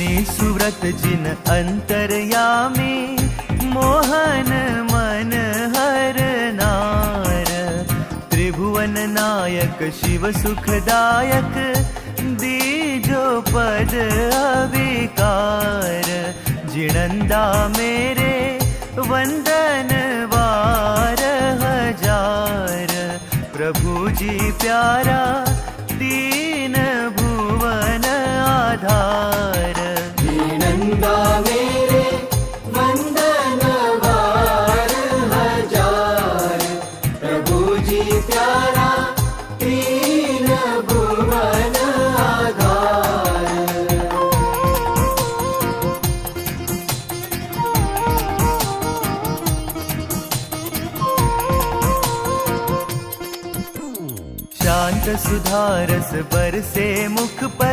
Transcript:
सुव्रत जिन अंतरयामी, मोहन मन हरनार। त्रिभुवन नायक शिव सुखदायक, दीजो पद अविकार। जिणंदा मेरे वंदन वार हजार। प्रभु जी प्यारा दीन भुवन आधार। जिणंदा मेरे वंदन वार हजार। प्रभु जी प्यारा दीन भुवन आधार। शांत सुधारस बरसे मुख पर,